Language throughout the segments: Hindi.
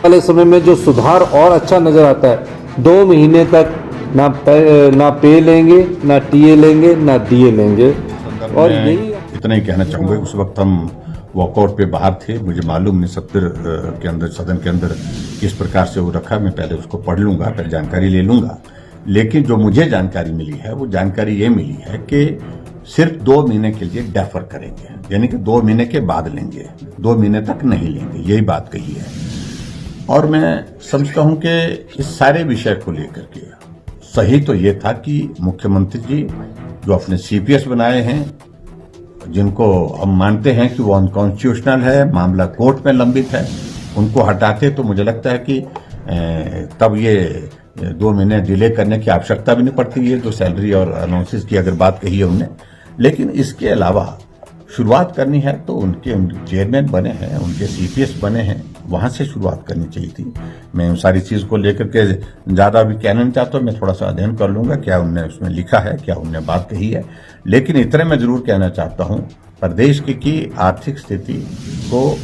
वाले समय में जो सुधार और अच्छा नजर आता है, 2 महीने तक ना पे लेंगे, ना टीए लेंगे, ना डीए लेंगे। और यही इतना ही कहना चाहूंगा। उस वक्त हम वॉकआउट पे बाहर थे, मुझे मालूम नहीं सत्र के अंदर, सदन के अंदर किस प्रकार से वो रखा, मैं पहले उसको पढ़ लूंगा, फिर जानकारी ले लूंगा। लेकिन जो मुझे जानकारी मिली है वो जानकारी ये मिली है कि सिर्फ 2 महीने के लिए डेफर करेंगे, यानी कि 2 महीने के बाद लेंगे, 2 महीने तक नहीं लेंगे, यही बात कही है। और मैं समझता हूं कि इस सारे विषय को लेकर के सही तो ये था कि मुख्यमंत्री जी जो अपने सीपीएस बनाए हैं, जिनको हम मानते हैं कि वो अनकॉन्स्टिट्यूशनल है, मामला कोर्ट में लंबित है, उनको हटाते तो मुझे लगता है कि तब ये 2 महीने डिले करने की आवश्यकता भी नहीं पड़ती। ये जो सैलरी और अनाउंसेस की अगर बात कही है उनने, लेकिन इसके अलावा शुरुआत करनी है तो उनके चेयरमैन बने हैं, उनके सीपीएस बने हैं, वहां से शुरुआत करनी चाहिए थी। मैं उन सारी चीज को लेकर के ज्यादा भी कहना नहीं चाहता, मैं थोड़ा सा अध्ययन कर लूंगा क्या उनने उसमें लिखा है, क्या उनने बात कही है। लेकिन इतने मैं जरूर कहना चाहता हूं, प्रदेश की आर्थिक स्थिति को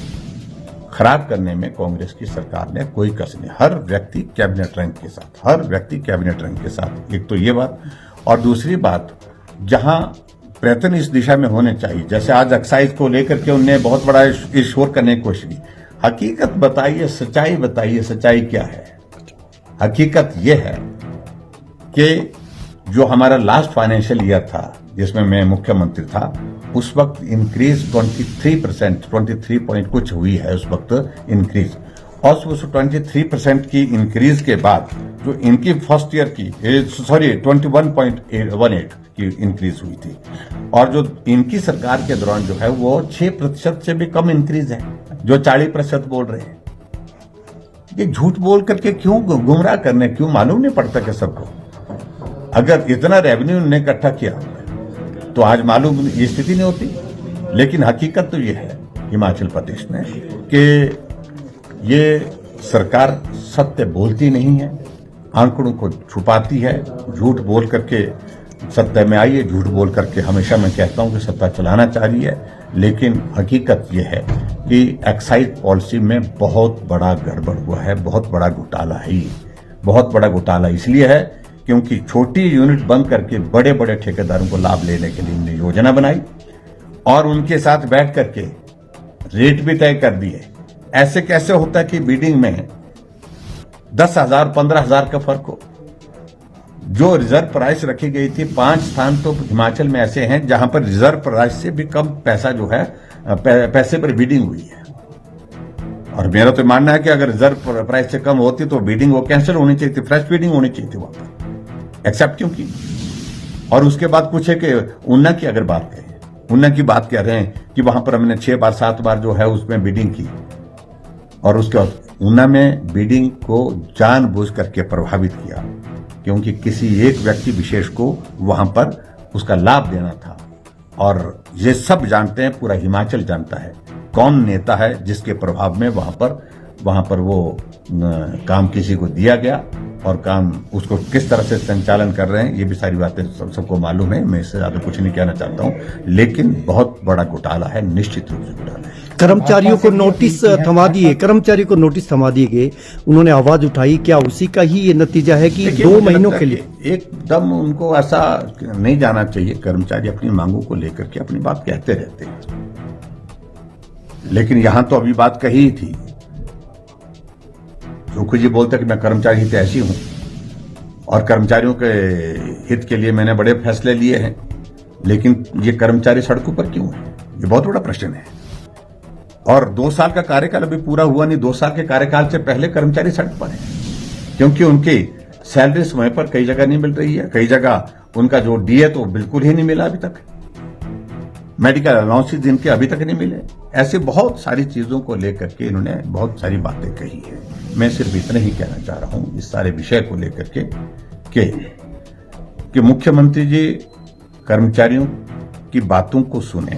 खराब करने में कांग्रेस की सरकार ने कोई कस नहीं। हर व्यक्ति कैबिनेट रैंक के साथ, हर व्यक्ति कैबिनेट रैंक के साथ, एक तो ये बात। और दूसरी बात, जहां प्रयत्न इस दिशा में होने चाहिए, जैसे आज एक्साइज को लेकर के उन्हें बहुत बड़ा शोर करने की कोशिश की। हकीकत बताइए, सच्चाई बताइए, सच्चाई क्या है? हकीकत यह है कि जो हमारा लास्ट फाइनेंशियल ईयर था जिसमें मैं मुख्यमंत्री था, उस वक्त इंक्रीज 23%, 23 पॉइंट कुछ हुई है उस वक्त इंक्रीज। और उस 23% की इंक्रीज के बाद जो इनकी फर्स्ट ईयर की 21.18 की इंक्रीज हुई थी, और जो इनकी सरकार के दौरान जो है वो 6% से भी कम इंक्रीज है, जो 40% बोल रहे हैं। ये झूठ बोल करके क्यों गुमराह करने, क्यों मालूम नहीं पड़ता कि सबको अगर इतना रेवेन्यू ने इकट्ठा किया तो आज मालूम ये स्थिति नहीं होती। लेकिन हकीकत तो ये है हिमाचल प्रदेश में कि ये सरकार सत्य बोलती नहीं है, आंकड़ों को छुपाती है, झूठ बोल करके सत्ता में आई है, झूठ बोल करके हमेशा मैं कहता हूं कि सत्ता चलाना चाह रही है। लेकिन हकीकत यह है कि एक्साइज पॉलिसी में बहुत बड़ा गड़बड़ हुआ है, बहुत बड़ा घोटाला है। ये बहुत बड़ा घोटाला इसलिए है क्योंकि छोटी यूनिट बंद करके बड़े बड़े ठेकेदारों को लाभ लेने के लिए उन्होंने योजना बनाई और उनके साथ बैठ करके रेट भी तय कर दिए। ऐसे कैसे होता है कि बिडिंग में 10,000 15,000 का फर्क हो? जो रिजर्व प्राइस रखी गई थी, 5 स्थान तो हिमाचल में ऐसे हैं जहां पर रिजर्व प्राइस से भी कम पैसा जो है पैसे पर बिडिंग हुई है। और मेरा तो मानना है कि अगर रिजर्व प्राइस से कम होती तो बिडिंग वो कैंसिल होनी चाहिए थी, फ्रेश बिडिंग होनी चाहिए थी वहां पर। एक्सेप्ट क्यों की? और उसके बाद पूछे कि ऊना की अगर बात करें, ऊना की बात कह रहे हैं कि वहां पर हमने 6 बार 7 बार जो है उसमें बिडिंग की, और उसके बाद ऊना में बिडिंग को जानबूझ करके प्रभावित किया क्योंकि किसी एक व्यक्ति विशेष को वहां पर उसका लाभ देना था। और ये सब जानते हैं, पूरा हिमाचल जानता है कौन नेता है जिसके प्रभाव में वहां पर वो काम किसी को दिया गया और काम उसको किस तरह से संचालन कर रहे हैं, ये भी सारी बातें सबको मालूम है। मैं इससे ज्यादा कुछ नहीं कहना चाहता हूं, लेकिन बहुत बड़ा घोटाला है, निश्चित रूप से घोटाला है। कर्मचारियों को नोटिस थमा दिए, कर्मचारियों को नोटिस थमा दिए गए, उन्होंने आवाज उठाई, क्या उसी का ही ये नतीजा है कि 2 महीनों के लिए? एकदम उनको ऐसा नहीं जाना चाहिए। कर्मचारी अपनी मांगों को लेकर के अपनी बात कहते रहते हैं, लेकिन यहां तो अभी बात कही ही थी। जोखू जी बोलते कि मैं कर्मचारी हित ऐसी हूं और कर्मचारियों के हित के लिए मैंने बड़े फैसले लिए हैं, लेकिन ये कर्मचारी सड़कों पर क्यों है? ये बहुत बड़ा प्रश्न है। और 2 साल का कार्यकाल अभी पूरा हुआ नहीं, 2 साल के कार्यकाल से पहले कर्मचारी सड़क पर है क्योंकि उनकी सैलरी समय पर कई जगह नहीं मिल रही है, कई जगह उनका जो डीए तो बिल्कुल ही नहीं मिला अभी तक, मेडिकल अलाउंसेस जिनके अभी तक नहीं मिले। ऐसे बहुत सारी चीजों को लेकर के इन्होंने बहुत सारी बातें कही है। मैं सिर्फ इतना ही कहना चाह रहा हूं इस सारे विषय को लेकर के कि मुख्यमंत्री जी कर्मचारियों की बातों को सुने,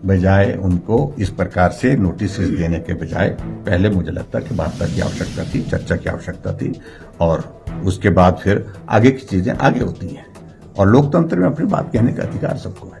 बजाय उनको इस प्रकार से नोटिस देने के बजाय पहले मुझे लगता कि वार्ता की आवश्यकता थी, चर्चा की आवश्यकता थी, और उसके बाद फिर आगे की चीजें आगे होती हैं। और लोकतंत्र में अपनी बात कहने का अधिकार सबको है।